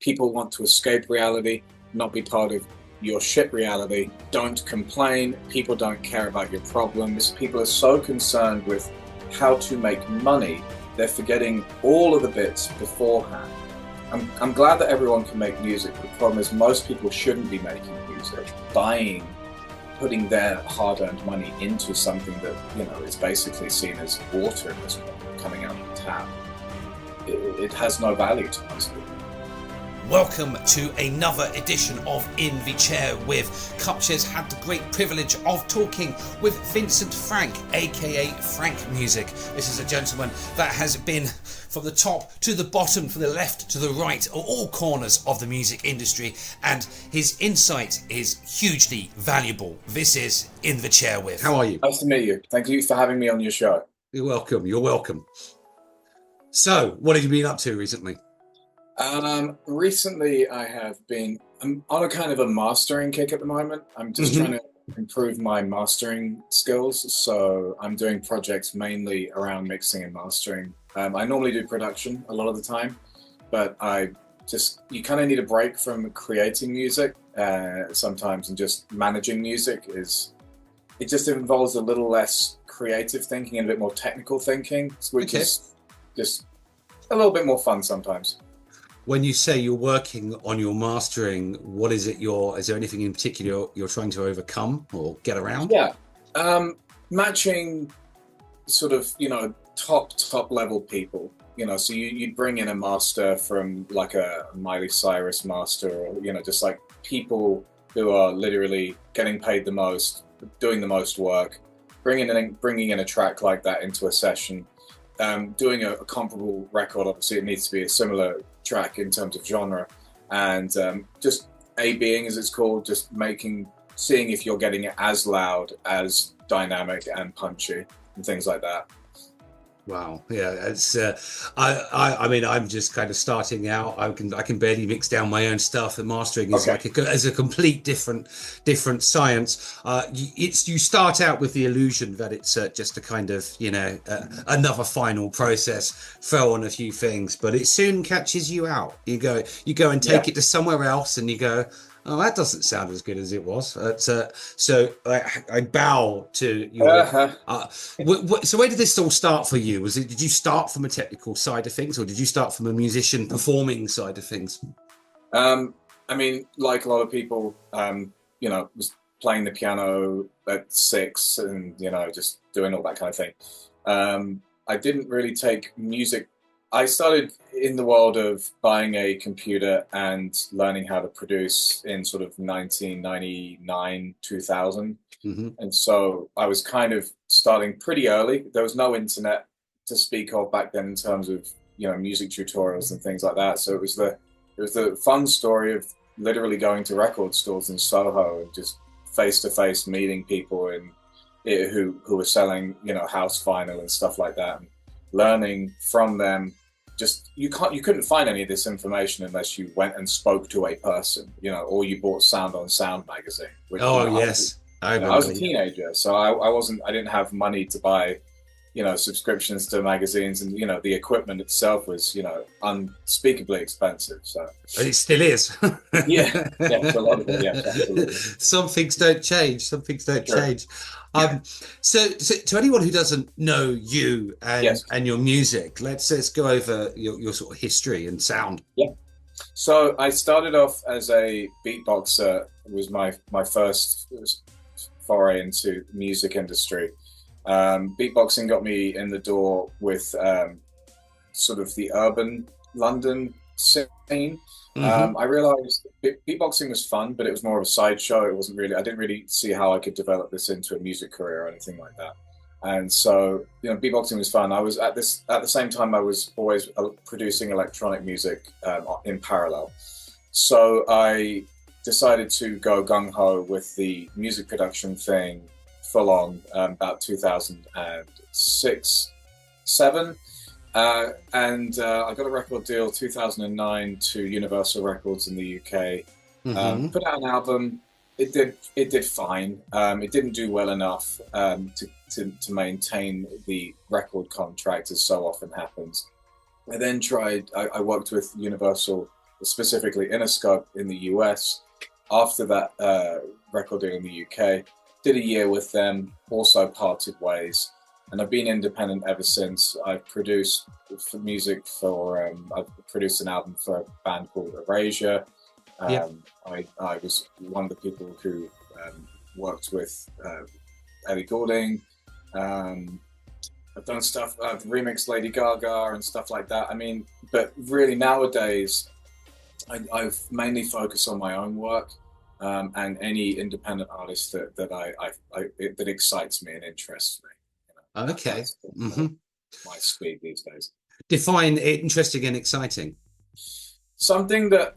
People want to escape reality, not be part of your shit reality. Don't complain. People don't care about your problems. People are so concerned with how to make money, they're forgetting all of the bits beforehand. I'm glad that everyone can make music, but the problem is most people shouldn't be making music, putting their hard-earned money into something that, is basically seen as water at this point, coming out of the tap. It has no value to most people. Welcome to another edition of In the Chair with. Cupshares had the great privilege of talking with Vincent Frank, aka Frankmusik. This is a gentleman that has been from the top to the bottom, from the left to the right, all corners of the music industry, and his insight is hugely valuable. This is In the Chair with. How are you? Nice to meet you. Thank you for having me on your show. You're welcome. You're welcome. So, what have you been up to recently? Recently I'm on a kind of a mastering kick at the moment. I'm just trying to improve my mastering skills. So I'm doing projects mainly around mixing and mastering. I normally do production a lot of the time, but you kind of need a break from creating music sometimes, and just managing music it just involves a little less creative thinking and a bit more technical thinking, which is just a little bit more fun sometimes. When you say you're working on your mastering, what is it is there anything in particular you're trying to overcome or get around? Yeah. Matching sort of, top level people, so you'd bring in a master from like a Miley Cyrus master, or, just like people who are literally getting paid the most, doing the most work, bringing in a track like that into a session, doing a comparable record. Obviously it needs to be a similar track in terms of genre, and just A-Bing, as it's called, just seeing if you're getting it as loud, as dynamic and punchy and things like that. Wow, yeah, it's I mean, I'm just kind of starting out. I can barely mix down my own stuff, and mastering is as a complete different science. You start out with the illusion that it's just a kind of another final process, throw on a few things, but it soon catches you out. You go and take it to somewhere else, and you go, oh, that doesn't sound as good as it was. So I bow to your. So where did this all start for you? Did you start from a technical side of things, or did you start from a musician performing side of things? I mean, like a lot of people, was playing the piano at 6, and just doing all that kind of thing. I didn't really take music. I started in the world of buying a computer and learning how to produce in sort of 1999, 2000. And so I was kind of starting pretty early. There was no internet to speak of back then in terms of, music tutorials and things like that. So it was the fun story of literally going to record stores in Soho and just face-to-face meeting people who were selling, house vinyl and stuff like that. And learning from them. Just you couldn't find any of this information unless you went and spoke to a person, or you bought Sound on Sound magazine. Which, yes, I was a teenager, so I didn't have money to buy, subscriptions to magazines, and the equipment itself was, unspeakably expensive. So it still is. yeah, a lot of it. Yeah, absolutely. Some things don't change. So to anyone who doesn't know you and your music, let's go over your sort of history and sound. Yeah. So I started off as a beatboxer. It was my first foray into music industry. Beatboxing got me in the door with sort of the urban London scene. I realized beatboxing was fun, but it was more of a sideshow. I didn't really see how I could develop this into a music career or anything like that. And so, beatboxing was fun. I was at the same time, I was always producing electronic music in parallel. So I decided to go gung-ho with the music production thing full on about 2006, 2007. And I got a record deal 2009 to Universal Records in the UK. Put out an album. It did fine. It didn't do well enough to maintain the record contract, as so often happens. I then I worked with Universal specifically Interscope in the US. After that record deal in the UK, did a year with them, also parted ways. And I've been independent ever since. I've produced music for, I've produced an album for a band called Erasure. Yeah. I was one of the people who worked with Ellie Goulding. I've done stuff, I've remixed Lady Gaga and stuff like that. I mean, but really nowadays, I've mainly focused on my own work and any independent artist that that excites me and interests me. You know, Okay. that's Hmm. my speed these days. Define interesting and exciting. Something that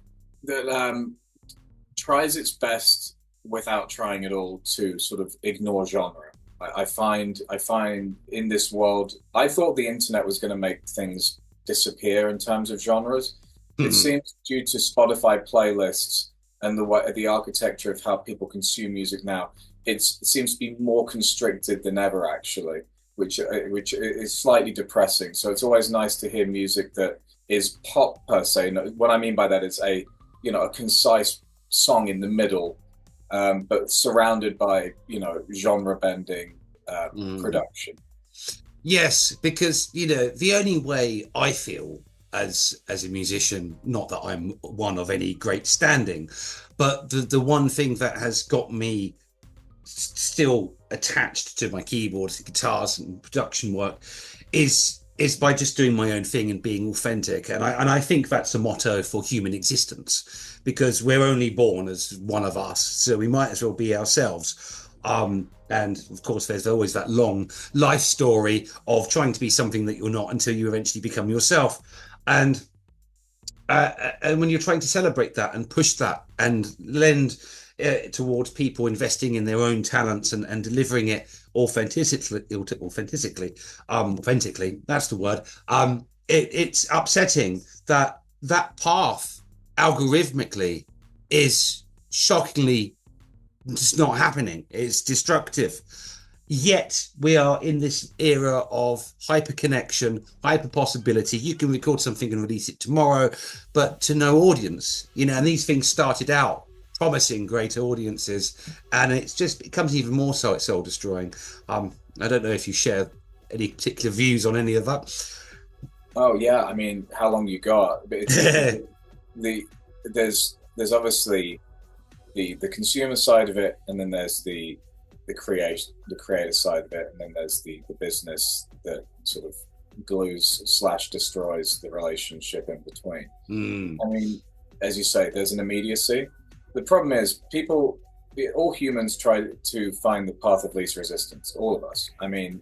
tries its best without trying at all to sort of ignore genre. I find in this world, I thought the internet was going to make things disappear in terms of genres. It Hmm. seems due to Spotify playlists and the architecture of how people consume music now, it seems to be more constricted than ever actually, which is slightly depressing. So it's always nice to hear music that is pop per se. What I mean by that is a concise song in the middle, but surrounded by genre bending Mm. production. Yes, because the only way I feel as a musician, not that I'm one of any great standing, but the one thing that has got me still attached to my keyboards, guitars, and production work is by just doing my own thing and being authentic. And I think that's a motto for human existence because we're only born as one of us, so we might as well be ourselves. And of course, there's always that long life story of trying to be something that you're not until you eventually become yourself. And and when you're trying to celebrate that and push that and lend towards people investing in their own talents and delivering it authentically, that's the word. It's upsetting that that path algorithmically is shockingly just not happening. It's destructive. Yet we are in this era of hyper connection, hyper possibility. You can record something and release it tomorrow, but to no audience, and these things started out promising great audiences, and it's just becomes even more so. It's soul destroying. I don't know if you share any particular views on any of that. Oh yeah, I mean, how long you got? But it's the there's obviously the consumer side of it, and then there's the creator side of it, and then there's the business that sort of glues/destroys the relationship in between. Mm. I mean, as you say, there's an immediacy. The problem is all humans try to find the path of least resistance, all of us. I mean,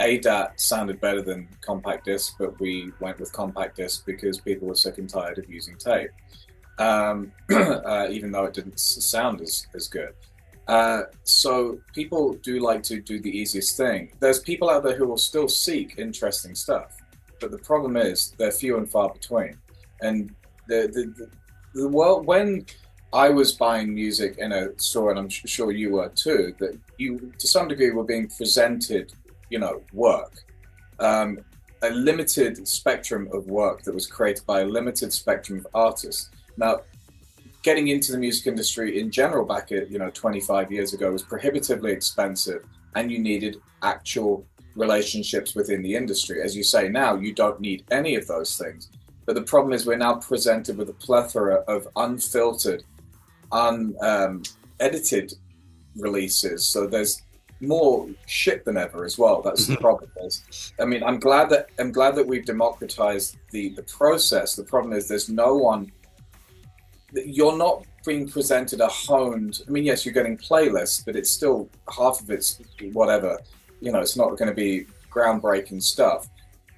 ADAT sounded better than compact disc, but we went with compact disc because people were sick and tired of using tape, even though it didn't sound as good. So people do like to do the easiest thing. There's people out there who will still seek interesting stuff, but the problem is they're few and far between. And the world, when I was buying music in a store, and I'm sure you were too, that you to some degree were being presented, work, a limited spectrum of work that was created by a limited spectrum of artists. Now, getting into the music industry in general back at 25 years ago was prohibitively expensive, and you needed actual relationships within the industry. As you say now, you don't need any of those things. But the problem is we're now presented with a plethora of unfiltered, unedited releases. So there's more shit than ever as well. That's the problem. I mean, I'm glad that we've democratized the process. The problem is there's no one. You're not being presented a honed. I mean, yes, you're getting playlists, but it's still half of it's whatever. It's not going to be groundbreaking stuff.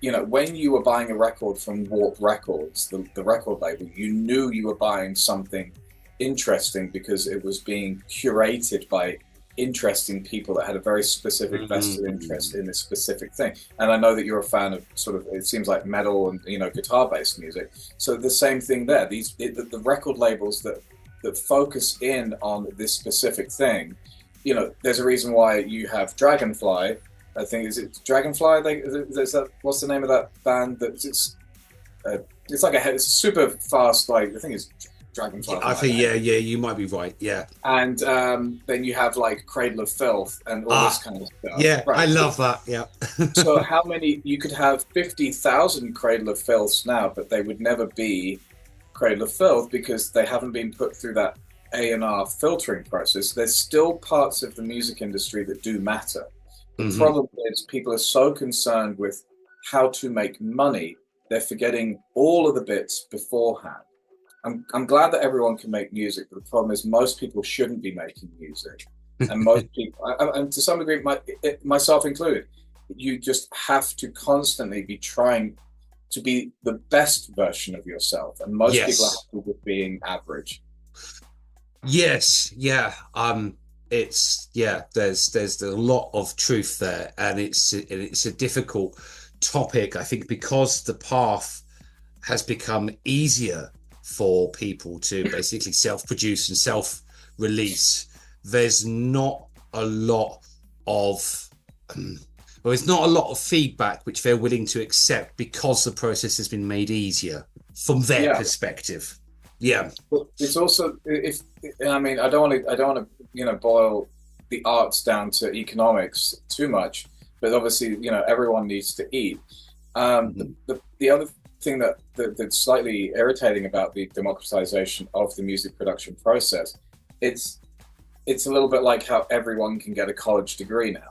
When you were buying a record from Warp Records, the record label, you knew you were buying something interesting because it was being curated by interesting people that had a very specific vested interest in this specific thing. And I know that you're a fan of sort of, it seems like metal and guitar-based music. So the same thing there. The record labels that focus in on this specific thing. There's a reason why you have Dragonfly. I think is it Dragonfly? There's that. What's the name of that band? It's it's like it's super fast. Like I think it's Dragonfly Yeah, off the I top of think my head. yeah, you might be right. Yeah. And then you have like Cradle of Filth and all this Ah, kind of stuff. yeah, I Right. love that. Yeah. So how many you could have 50,000 Cradle of Filths now, but they would never be Cradle of Filth because they haven't been put through that A&R filtering process. There's still parts of the music industry that do matter. The Hmm. problem is people are so concerned with how to make money, they're forgetting all of the bits beforehand. I'm glad that everyone can make music, but the problem is most people shouldn't be making music. And most people, and to some degree, myself included, you just have to constantly be trying to be the best version of yourself. And most people are Yes. happy with being average. Yes, yeah. It's yeah. There's a lot of truth there, and it's a difficult topic. I think because the path has become easier for people to basically self-produce and self-release. There's not a lot of well, there's not a lot of feedback which they're willing to accept because the process has been made easier from their Yeah, perspective. Yeah. but it's also if I mean I don't want to boil the arts down to economics too much, but obviously everyone needs to eat. Mhm. The other thing that's slightly irritating about the democratization of the music production process, it's it's a little bit like how everyone can get a college degree now.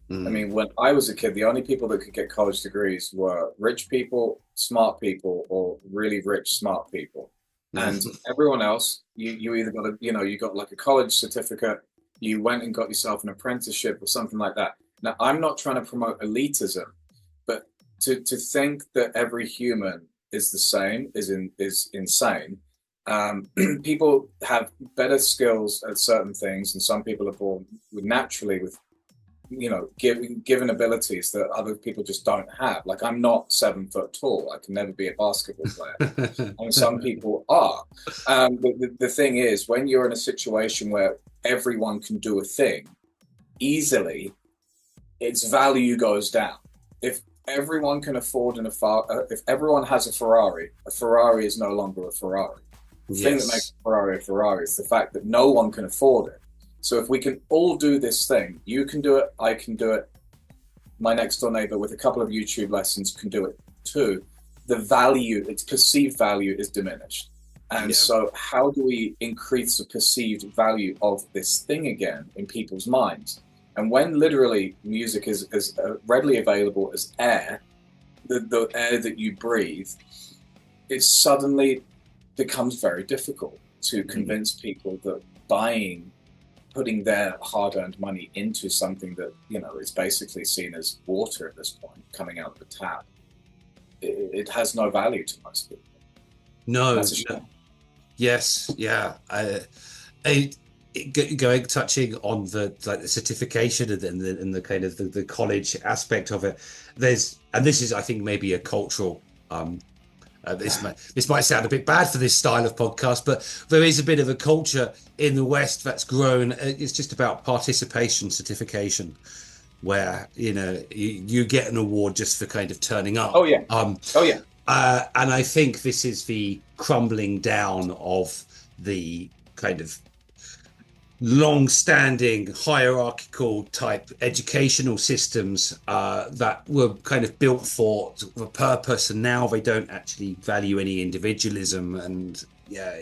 I Mm. mean, when I was a kid, the only people that could get college degrees were rich people, smart people, or really rich, smart people. And Mm. everyone else, you either got you got like a college certificate, you went and got yourself an apprenticeship or something like that. Now, I'm not trying to promote elitism, but to think that every human is the same is insane. People have better skills at certain things, and some people are born naturally with given abilities that other people just don't have. Like I'm not 7 foot tall. I can never be a basketball player. And some people are. The thing is, when you're in a situation where everyone can do a thing easily, its value goes down. If everyone can afford if everyone has a Ferrari is no longer a Ferrari. The thing that makes Yes. a Ferrari is the fact that no one can afford it. So if we can all do this thing, you can do it, I can do it, my next door neighbor with a couple of YouTube lessons can do it too. The value, its perceived value is diminished. And Yeah. so, how do we increase the perceived value of this thing again in people's minds? And when literally music is as readily available as air, the air that you breathe, it suddenly becomes very difficult to Mm. convince people that buying putting their hard-earned money into something that is basically seen as water at this point coming out of the tap, it has no value to most people, and No, that's a no. shame. Yes, yeah. I, going touching on the like the certification and the kind of the college aspect of it. And this is I think maybe a cultural this might sound a bit bad for this style of podcast, but there is a bit of a culture in the West that's grown. It's just about participation certification, where you get an award just for kind of turning Oh up. yeah, oh yeah, And I think this is the crumbling down of the kind of long-standing hierarchical type educational systems that were kind of built for a purpose, and now they don't actually value any individualism. And yeah,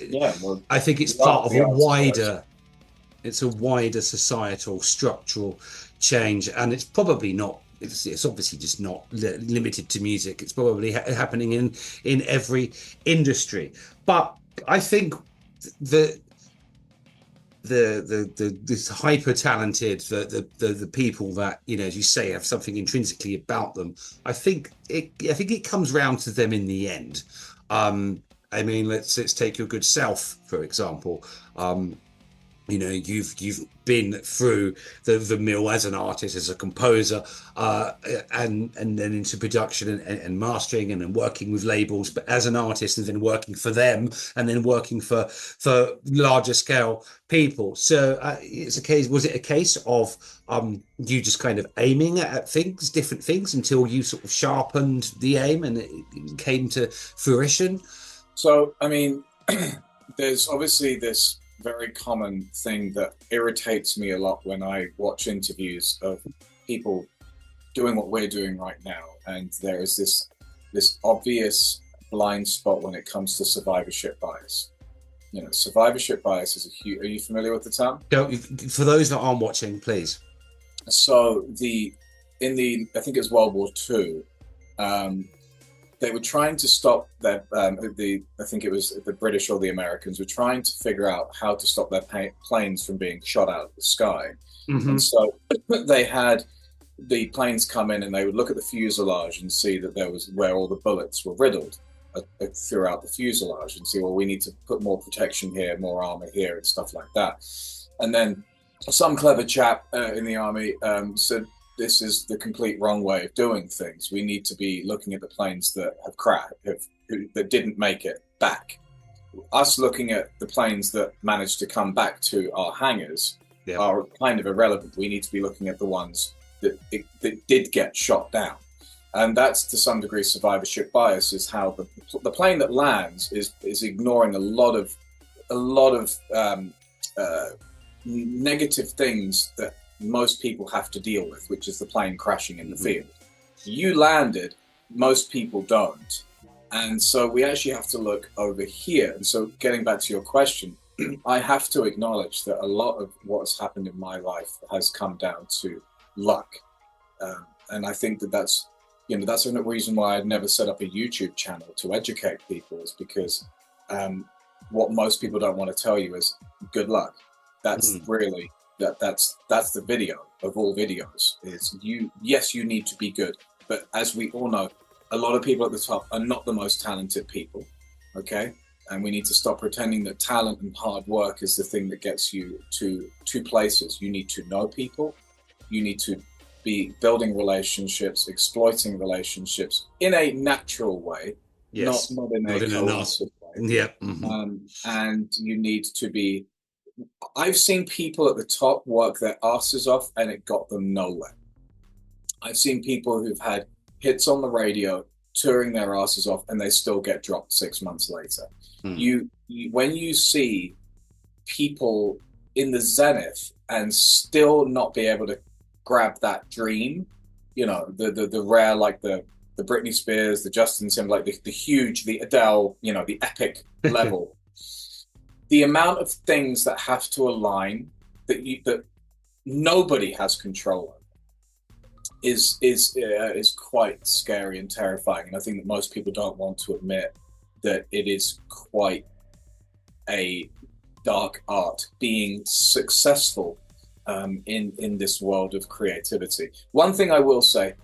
yeah. Well, I think it's the art part of of the arts is always it's a wider societal structural change, and it's probably not. It's obviously just not limited to music. It's probably happening in every industry. But I think the this hyper talented the people that as you say have something intrinsically about them. I think it comes round to them in the end. I mean, let's take your good self for example. you've been through the mill as an artist, as a composer, and then into production and mastering, and then working with labels, but as an artist, and then working for them, and then working for larger scale people. So was it a case of you just kind of aiming at things, different things, until you sort of sharpened the aim and it came to fruition? So, I mean, there's obviously this very common thing that irritates me a lot when I watch interviews of people doing what we're doing right now, and there is this obvious blind spot when it comes to survivorship bias. Survivorship bias is a huge. Are you familiar with the term? For those that aren't watching, please. So I think it's World War II. They were trying to stop I think it was the British or the Americans were trying to figure out how to stop their planes from being shot out of the sky. Mm-hmm. And so they had the planes come in and they would look at the fuselage and see that there was where all the bullets were riddled throughout the fuselage, and see, well, we need to put more protection here, more armor here, and stuff like that. And then some clever chap in the army said, this is the complete wrong way of doing things. We need to be looking at the planes that have crashed, that didn't make it back. Us looking at the planes that managed to come back to our hangars are kind of irrelevant. We need to be looking at the ones that did get shot down. And that's, to some degree, survivorship bias, is how the plane that lands is ignoring a lot of negative things that most people have to deal with, which is the plane crashing in the field. You landed, most people don't. And so we actually have to look over here. And so getting back to your question, I have to acknowledge that a lot of what's happened in my life has come down to luck. And I think that's a reason why I'd never set up a YouTube channel to educate people, is because what most people don't want to tell you is good luck. That's really that's the video of all videos. Is you need to be good, but as we all know, a lot of people at the top are not the most talented people. Okay, and we need to stop pretending that talent and hard work is the thing that gets you to places. You need to know people. You need to be building relationships, exploiting relationships in a natural way, not in a coercive way. Yeah. And you need to be. I've seen people at the top work their asses off and it got them nowhere. I've seen people who've had hits on the radio, touring their asses off, and they still get dropped 6 months later. When you see people in the zenith and still not be able to grab that dream, the rare, like the Britney Spears, the Justin Timberlake, the huge, the Adele, the epic level. The amount of things that have to align that nobody has control of is quite scary and terrifying. And I think that most people don't want to admit that it is quite a dark art being successful in this world of creativity. One thing I will say,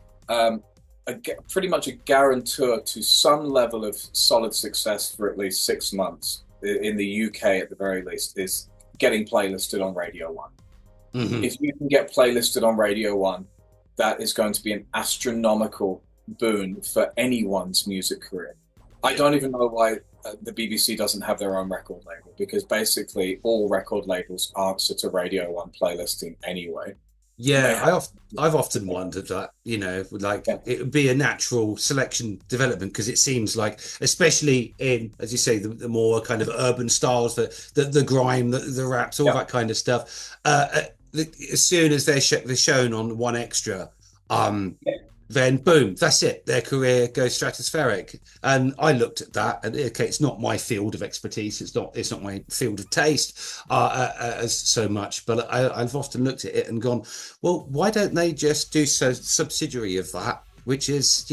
pretty much a guarantor to some level of solid success for at least 6 months in the UK at the very least, is getting playlisted on Radio 1. If you can get playlisted on Radio 1, that is going to be an astronomical boon for anyone's music career. I don't even know why the BBC doesn't have their own record label, because basically all record labels answer to Radio 1 playlisting anyway. Yeah, I've often wondered that, it would be a natural selection development, because it seems like, especially in, as you say, the more kind of urban styles, the grime, the raps, all that kind of stuff. As soon as they're shown on One Extra, then boom, that's it. Their career goes stratospheric. And I looked at that, and okay, it's not my field of expertise. It's not my field of taste as so much. But I've often looked at it and gone, well, why don't they just do subsidiary of that? Which is,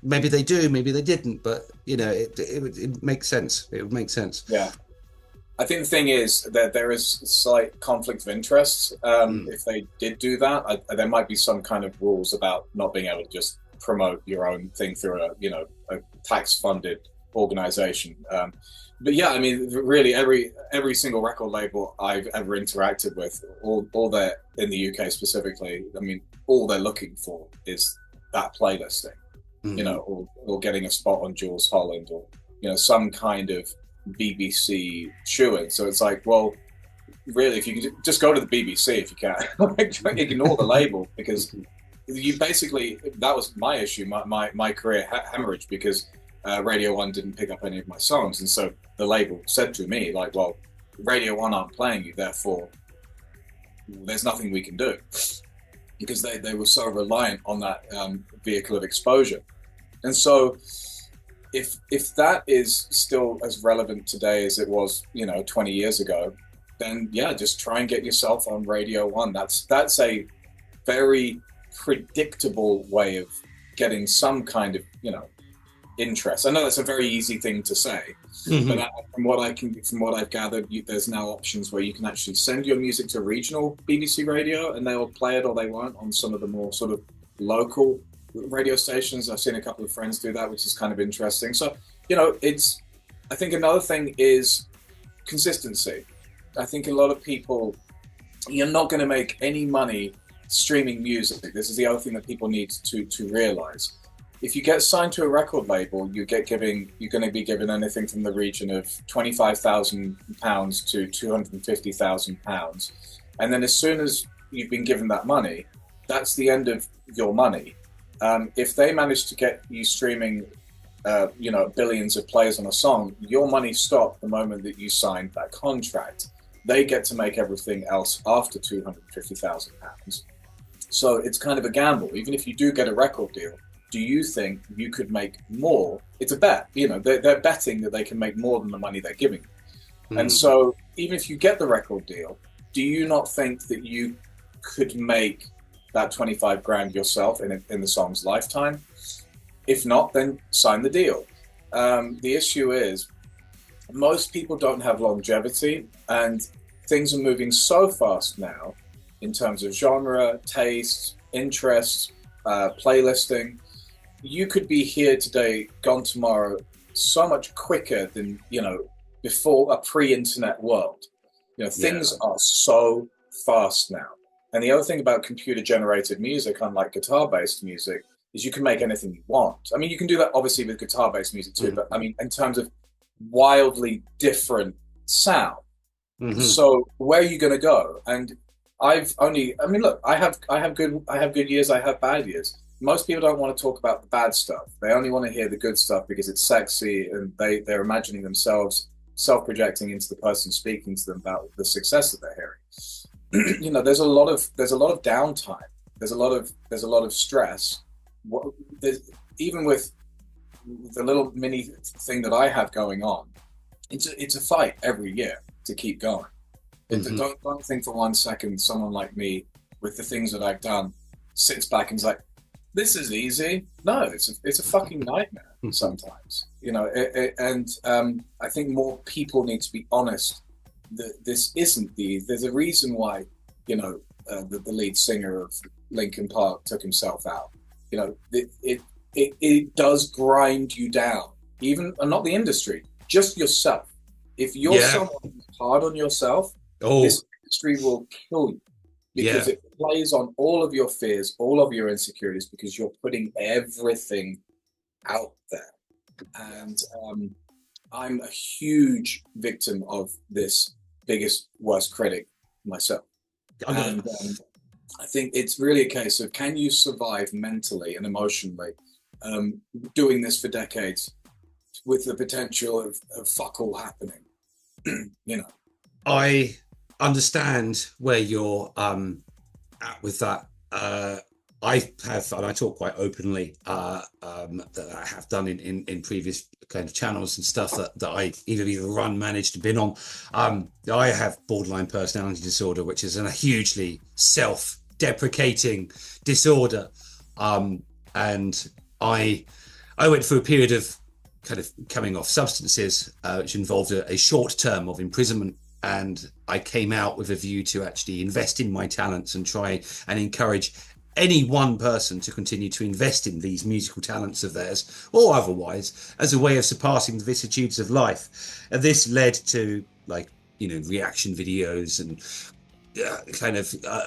maybe they do, maybe they didn't, but it makes sense. It would make sense. Yeah. I think the thing is that there is a slight conflict of interest. If they did do that, there might be some kind of rules about not being able to just promote your own thing through a tax-funded organization. but yeah, I mean, really, every single record label I've ever interacted with, all they're in the UK specifically, I mean, all they're looking for is that playlisting, you know, Mm. or getting a spot on Jules Holland, or some kind of BBC shoe-in. So it's like, well, really, if you can just go to the BBC if you can, ignore the label, because you basically, that was my issue, my career hemorrhage, because Radio One didn't pick up any of my songs, and so the label said to me, like, well, Radio One aren't playing you, therefore there's nothing we can do, because they were so reliant on that vehicle of exposure. And so if that is still as relevant today as it was 20 years ago, then yeah, just try and get yourself on Radio One. That's a very predictable way of getting some kind of interest. I know that's a very easy thing to say, but Mm-hmm. from what I've gathered, there's now options where you can actually send your music to regional BBC radio, and they'll play it or they won't on some of the more sort of local radio stations. I've seen a couple of friends do that, which is kind of interesting. So it's, I think another thing is consistency. I think a lot of people, you're not going to make any money streaming music. This is the other thing that people need to realize. If you get signed to a record label, you're going to be given anything from the region of £25,000 to £250,000, and then as soon as you've been given that money, that's the end of your money. If they manage to get you streaming, billions of plays on a song, your money stopped the moment that you signed that contract. They get to make everything else after £250,000. So it's kind of a gamble. Even if you do get a record deal, do you think you could make more? It's a bet. They're betting that they can make more than the money they're giving. And so even if you get the record deal, do you not think that you could make that 25 grand yourself in the song's lifetime? If not, then sign the deal. The issue is most people don't have longevity, and things are moving so fast now in terms of genre, taste, interests, playlisting. You could be here today, gone tomorrow, so much quicker than before a pre-internet world. Things are so fast now. And the other thing about computer-generated music, unlike guitar-based music, is you can make anything you want. I mean, you can do that obviously with guitar-based music too, but I mean, in terms of wildly different sound. So where are you going to go? And look, I have good years, I have bad years. Most people don't want to talk about the bad stuff. They only want to hear the good stuff because it's sexy, and they're imagining themselves self-projecting into the person speaking to them about the success that they're hearing. There's a lot of downtime. There's a lot of stress. Even with the little mini thing that I have going on, it's a fight every year to keep going. Don't think for 1 second someone like me, with the things that I've done, sits back and is like, this is easy. No, it's a fucking nightmare sometimes. I think more people need to be honest that this isn't there's a reason why the lead singer of Linkin Park took himself out. It does grind you down, even, and not the industry, just yourself. If you're someone who's hard on yourself, this industry will kill you, because it plays on all of your fears, all of your insecurities, because you're putting everything out there. And I'm a huge victim of this biggest, worst critic myself. And I think it's really a case of, can you survive mentally and emotionally doing this for decades with the potential of fuck all happening? I understand where you're at with that. I have, and I talk quite openly, that I have done in previous kind of channels and stuff that I either run, managed, been on. I have borderline personality disorder, which is a hugely self-deprecating disorder, and I went through a period of kind of coming off substances, which involved a short term of imprisonment. And I came out with a view to actually invest in my talents and try and encourage any one person to continue to invest in these musical talents of theirs or otherwise as a way of surpassing the vicissitudes of life. And this led to, like, reaction videos and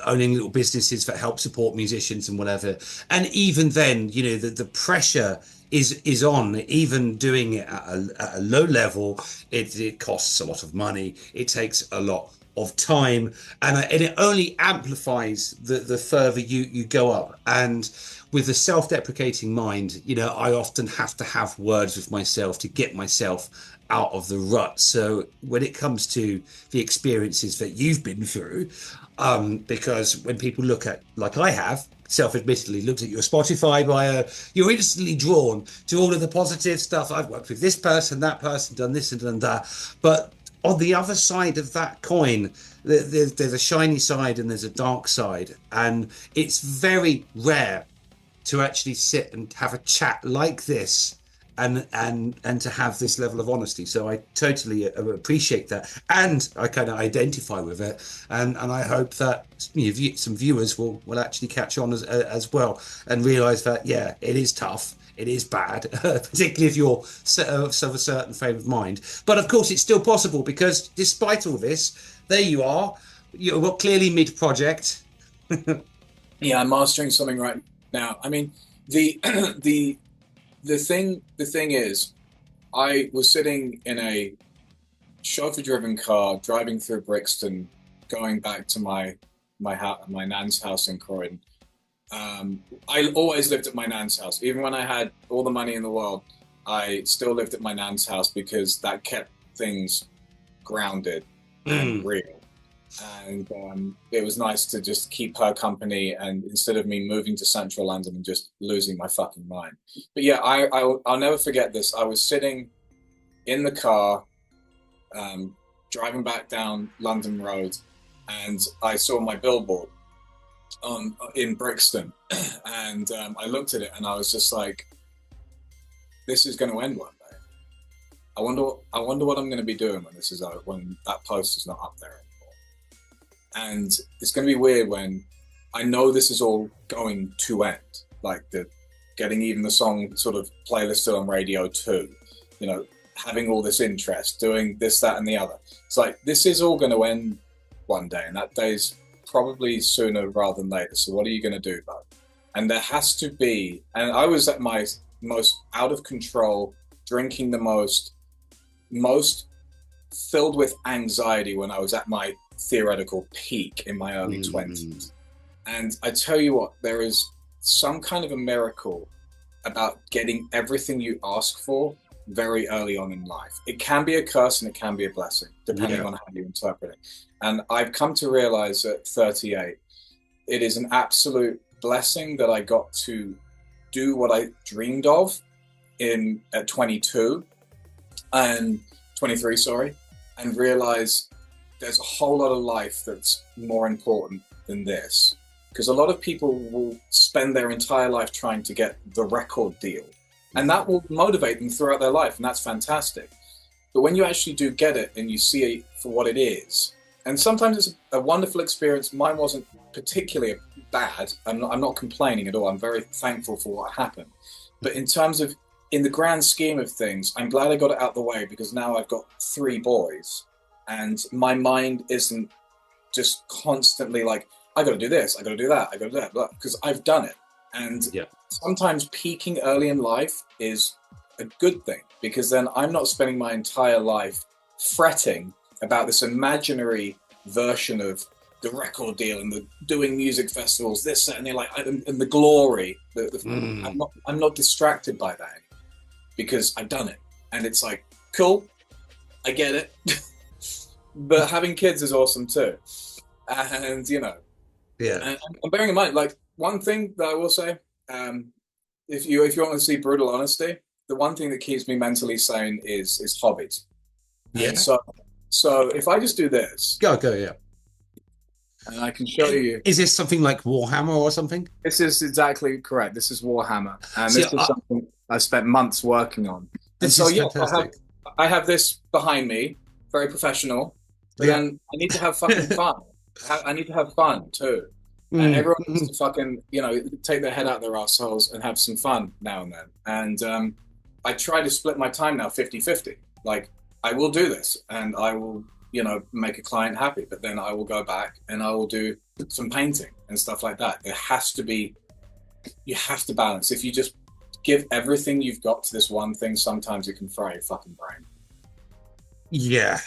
owning little businesses that help support musicians and whatever. And even then, the pressure is on. Even doing it at a low level, it costs a lot of money. It takes a lot of time, and it only amplifies the further you go up. And with a self-deprecating mind, I often have to have words with myself to get myself out of the rut. So when it comes to the experiences that you've been through, because when people look at, like I have, self-admittedly, looked at your Spotify bio, you're instantly drawn to all of the positive stuff. I've worked with this person, that person, done this and done that. But on the other side of that coin, there's a shiny side and there's a dark side. And it's very rare to actually sit and have a chat like this and to have this level of honesty. So I totally appreciate that, and I kind of identify with it, and I hope that some viewers will actually catch on as well and realize that, yeah, it is tough, it is bad, particularly if you're of a certain frame of mind. But of course, it's still possible, because despite all this, there you are. You're clearly mid-project. Yeah, I'm mastering something right now. I mean, the the thing is, I was sitting in a chauffeur-driven car driving through Brixton, going back to my nan's house in Croydon. I always lived at my nan's house. Even when I had all the money in the world, I still lived at my nan's house, because that kept things grounded and real. And it was nice to just keep her company, and instead of me moving to central London and just losing my fucking mind. But yeah, I'll never forget this. I was sitting in the car, driving back down London Road, and I saw my billboard in Brixton, and I looked at it and I was just like, this is going to end one day. I wonder what I'm going to be doing when this is out, when that post is not up there anymore. And it's going to be weird when I know this is all going to end, like getting even the song sort of playlisted on radio too, having all this interest, doing this, that, and the other. It's like, this is all going to end one day, and that day's probably sooner rather than later. So what are you going to do about it? And there has to be, and I was at my most out of control, drinking the most filled with anxiety when I was at my theoretical peak in my early 20s. And I tell you what, there is some kind of a miracle about getting everything you ask for very early on in life. It can be a curse and it can be a blessing, depending on how you interpret it. And I've come to realize at 38, it is an absolute blessing that I got to do what I dreamed of at 22 and 23, sorry, and realize there's a whole lot of life that's more important than this. Because a lot of people will spend their entire life trying to get the record deal, and that will motivate them throughout their life, and that's fantastic. But when you actually do get it and you see it for what it is, and sometimes it's a wonderful experience. Mine wasn't particularly bad. I'm not complaining at all. I'm very thankful for what happened. But in terms of, in the grand scheme of things, I'm glad I got it out the way, because now I've got 3 boys, and my mind isn't just constantly like, I got to do this, I got to do that, I got to do that, because I've done it. And sometimes peaking early in life is a good thing, because then I'm not spending my entire life fretting about this imaginary version of the record deal and the doing music festivals, this, that, and the glory. I'm not distracted by that anymore, because I've done it, and it's like, cool, I get it. But having kids is awesome too, and and bearing in mind, like, one thing that I will say, if you want to see brutal honesty, the one thing that keeps me mentally sane is hobbies. Yeah. And so if I just do this, go, yeah. And I can show you. Is this something like Warhammer or something? This is exactly correct. This is Warhammer, and this is something I spent months working on. And so fantastic. I have this behind me, very professional. But then I need to have fucking fun. I need to have fun too. Mm, Everyone needs mhm. to fucking, take their head out their assholes and have some fun now and then. And I try to split my time now 50-50. Like, I will do this and I will, make a client happy, but then I will go back and I will do some painting and stuff like that. You have to balance. If you just give everything you've got to this one thing, sometimes it can fry your fucking brain. Yeah.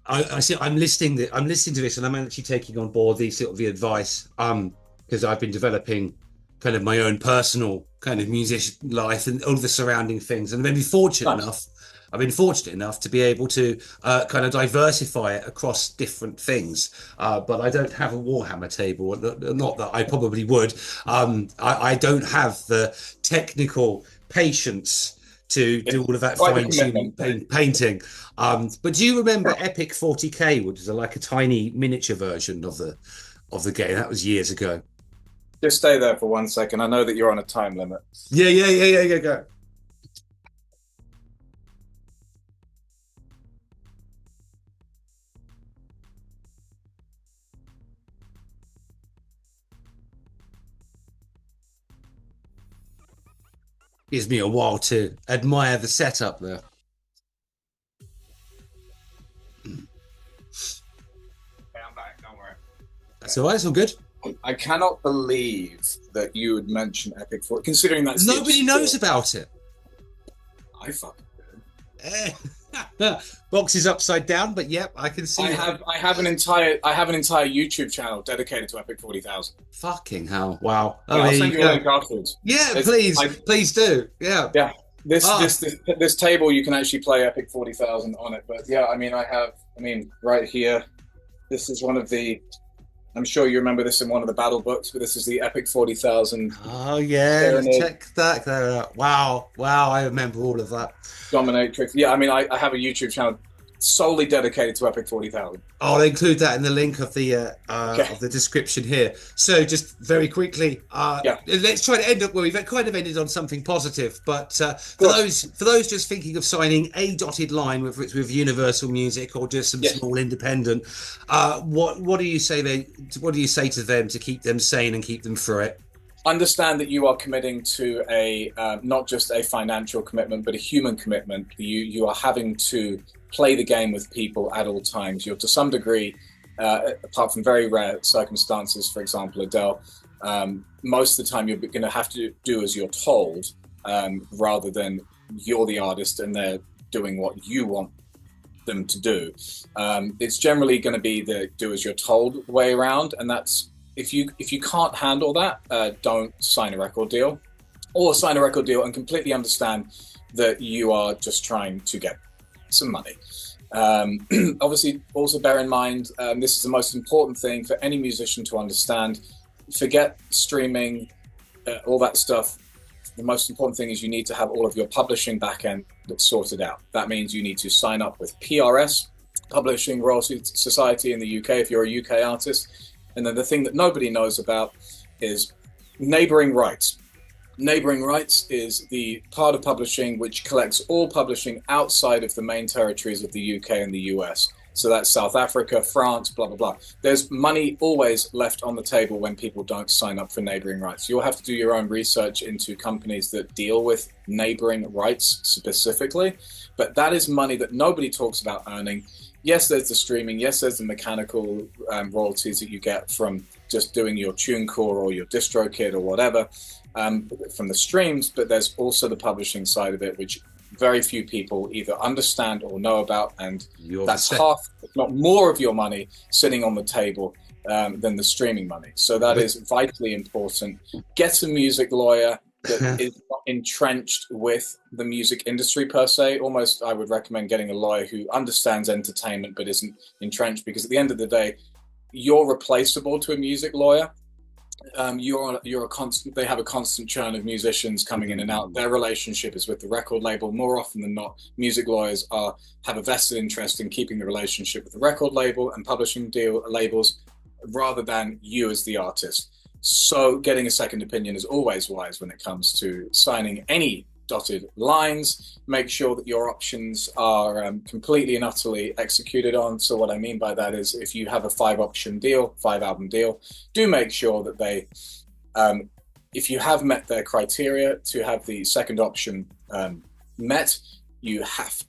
I see. I'm listening to this, and I'm actually taking on board the sort of the advice. Because I've been developing kind of my own personal kind of music life and all the surrounding things, and Nice. I've been fortunate enough to be able to kind of diversify it across different things. But I don't have a Warhammer table. Not that I probably would. I don't have the technical patience to do It's all of that quite the fine-tuned commitment. painting. But do you remember Epic 40K, which is like a tiny miniature version of the game? That was years ago. Just stay there for 1 second. I know that you're on a time limit. Yeah. Go. Gives me a while to admire the setup there. Okay, I'm back. Don't worry. That's all right. It's all good. I cannot believe that you would mention Epic for considering that's the Nobody obscure. knows about it. I fucking Eh. Box is upside down, but yep, I can see it. I have an entire YouTube channel dedicated to Epic 40,000. Fucking hell! Wow. Oh, Yeah, there I'll send you you a go. link afterwards. Yeah, It's I please do. Yeah. Yeah. Ah, This table you can actually play Epic 40,000 on it. But yeah, right here, this is one of the I'm sure you remember this in one of the battle books, but this is the Epic 40,000 oh yeah. Serenade Check that out. Wow. I remember all of that. Dominatrix. Yeah, I have a YouTube channel solely dedicated to Epic 40,000. I'll include that in the link Okay. of the description here. So just very quickly, Yeah, let's try to end up where we've kind of ended on something positive. But of course. for those just thinking of signing a dotted line, whether it's with Universal Music or just some Yes. small independent, what do you say what do you say to them to keep them sane and keep them through it? Understand that you are committing to a not just a financial commitment, but a human commitment. You are having to play the game with people at all times. You're to some degree, apart from very rare circumstances, for example, Adele, most of the time you're going to have to do as you're told, rather than you're the artist and they're doing what you want them to do. It's generally going to be the do as you're told way around, and that's if you can't handle that, don't sign a record deal, or sign a record deal and completely understand that you are just trying to get some money. Obviously, also bear in mind, this is the most important thing for any musician to understand. Forget streaming, all that stuff. The most important thing is you need to have all of your publishing backend sorted out. That means you need to sign up with PRS, Publishing Royalty Society in the UK, if you're a UK artist. And then the thing that nobody knows about is neighboring rights. Neighboring rights is the part of publishing which collects all publishing outside of the main territories of the UK and the US. So that's South Africa, France, blah, blah, blah. There's money always left on the table when people don't sign up for neighboring rights. You'll have to do your own research into companies that deal with neighboring rights specifically. But that is money that nobody talks about earning. Yes, there's the streaming. Yes, there's the mechanical royalties that you get from just doing your TuneCore or your DistroKid or whatever, from the streams. But there's also the publishing side of it, which very few people either understand or know about, and that's half, if not more, of your money sitting on the table than the streaming money. So that is vitally important. Get a music lawyer that is not entrenched with the music industry per se. Almost, I would recommend getting a lawyer who understands entertainment but isn't entrenched, because at the end of the day, you're replaceable to a music lawyer. You're a constant. They have a constant churn of musicians coming in and out. Their relationship is with the record label. More often than not, music lawyers have a vested interest in keeping the relationship with the record label and publishing deal labels, rather than you as the artist. So getting a second opinion is always wise when it comes to signing any dotted lines. Make sure that your options are completely and utterly executed on. So what I mean by that is, if you have a 5-option deal, 5-album deal, do make sure that they, if you have met their criteria to have the second option met, you have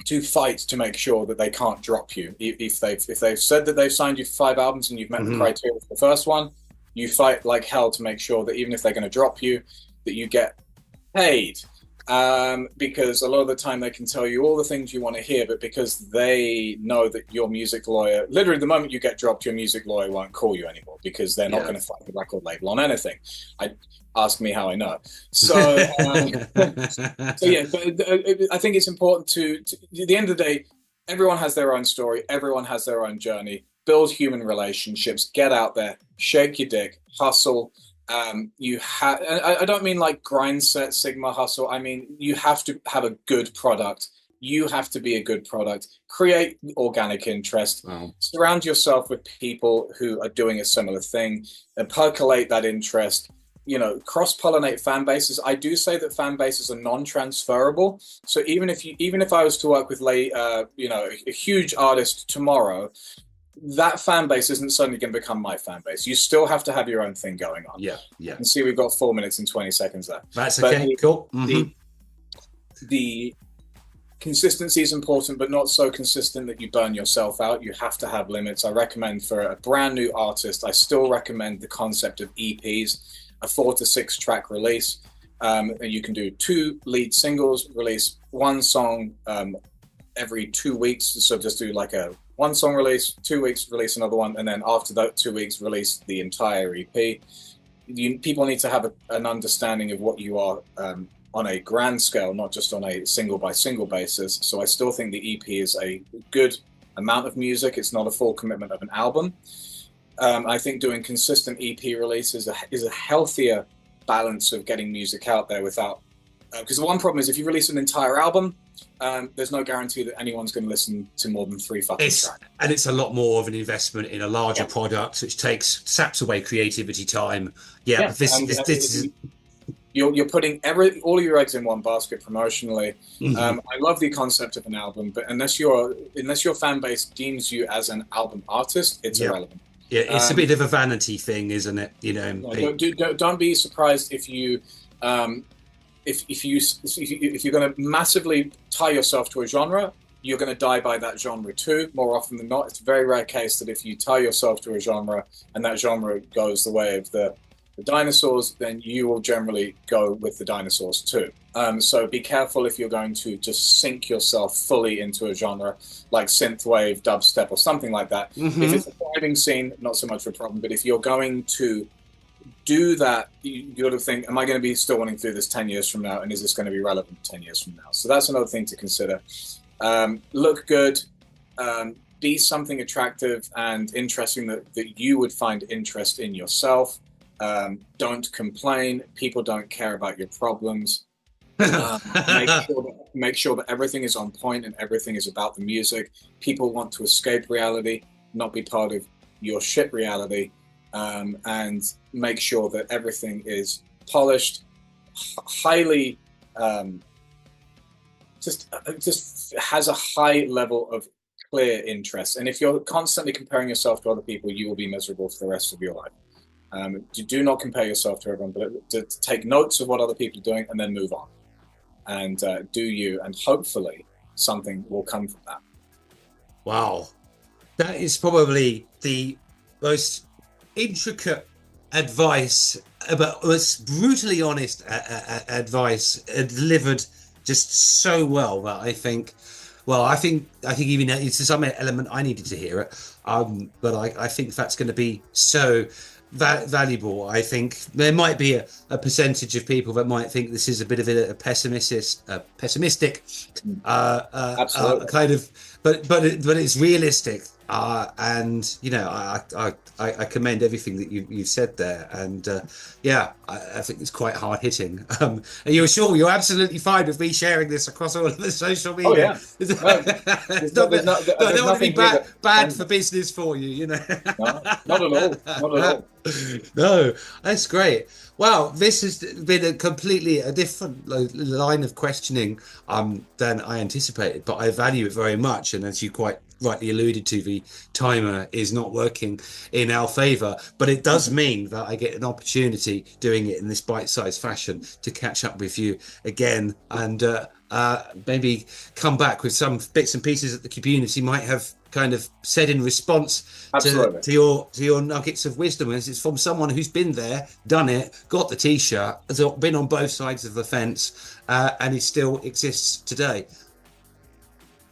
to fight to make sure that they can't drop you. If they've said that they've signed you for 5 albums and you've met the criteria for the first one, you fight like hell to make sure that even if they're going to drop you, that you get paid. Because a lot of the time they can tell you all the things you want to hear, but because they know that your music lawyer, literally the moment you get dropped, your music lawyer won't call you anymore, because they're not going to fight the record label on anything. Ask me how I know. So, so yeah, but I think it's important to, at the end of the day, everyone has their own story. Everyone has their own journey. Build human relationships, get out there, shake your dick, hustle. I don't mean like grind set Sigma hustle. I mean, you have to have a good product. You have to be a good product. Create organic interest. Wow. Surround yourself with people who are doing a similar thing and percolate that interest. You know, cross-pollinate fan bases. I do say that fan bases are non-transferable. So even if I was to work with a huge artist tomorrow, that fan base isn't suddenly going to become my fan base. You still have to have your own thing going on. Yeah. And see, we've got 4 minutes and 20 seconds left. That's okay. Cool. The consistency is important, but not so consistent that you burn yourself out. You have to have limits. I recommend, for a brand new artist, I still recommend the concept of EPs, a 4 to 6 track release. You can do 2 lead singles, release 1 song every 2 weeks. So just do like a 1 song release, 2 weeks, release another one, and then after that 2 weeks, release the entire EP. People need to have an understanding of what you are on a grand scale, not just on a single by single basis. So I still think the EP is a good amount of music. It's not a full commitment of an album. I think doing consistent EP releases is a healthier balance of getting music out there without, because the one problem is if you release an entire album, there's no guarantee that anyone's going to listen to more than 3 fucking tracks. And it's a lot more of an investment in a larger product, which saps away creativity time. But this is... You're putting all of your eggs in one basket promotionally. I love the concept of an album, but unless your fan base deems you as an album artist, it's irrelevant. Yeah, it's a bit of a vanity thing, isn't it? You know, don't be surprised if you if you're going to massively tie yourself to a genre, you're going to die by that genre too. More often than not, it's a very rare case that if you tie yourself to a genre and that genre goes the way of the dinosaurs, then you will generally go with the dinosaurs too. So be careful if you're going to just sink yourself fully into a genre like synthwave, dubstep, or something like that. If it's a thriving scene, not so much of a problem. But if you're going to do that, you got to think, am I going to be still wanting to do this 10 years from now? And is this going to be relevant 10 years from now? So that's another thing to consider. Look good, be something attractive and interesting that you would find interest in yourself. Don't complain. People don't care about your problems. Make sure that everything is on point and everything is about the music. People want to escape reality, not be part of your shit reality. And make sure that everything is polished, highly, just has a high level of clear interest. And if you're constantly comparing yourself to other people, you will be miserable for the rest of your life. Do not compare yourself to everyone, but to take notes of what other people are doing and then move on. And do you, and hopefully something will come from that. Wow. That is probably the most intricate advice, but most brutally honest advice delivered just so well that I think even it's to some element I needed to hear it. But I think that's going to be so valuable. I think there might be a percentage of people that might think this is a bit of a pessimistic kind of, but it's realistic. And you know, I commend everything that you've said there, and yeah, I think it's quite hard hitting. And you're sure you're absolutely fine with me sharing this across all of the social Oh media? yeah. No, I don't there's want to be nothing here that bad for offends. business for you, you know. No, not at all. Not at all. No, that's great. Wow, this has been a completely a different line of questioning than I anticipated, but I value it very much. And as you quite rightly alluded to, the timer is not working in our favor, but it does mean that I get an opportunity doing it in this bite-sized fashion to catch up with you again and maybe come back with some bits and pieces that the community might have kind of said in response Absolutely. to your nuggets of wisdom. And it's from someone who's been there, done it, got the t-shirt, has been on both sides of the fence, and it still exists today.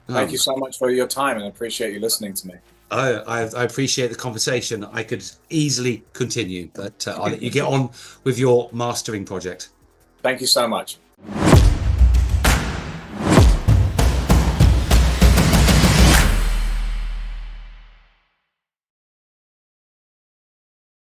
Thank you so much for your time, and I appreciate you listening to me. I appreciate the conversation. I could easily continue, but I'll let you get on with your mastering project. Thank you so much.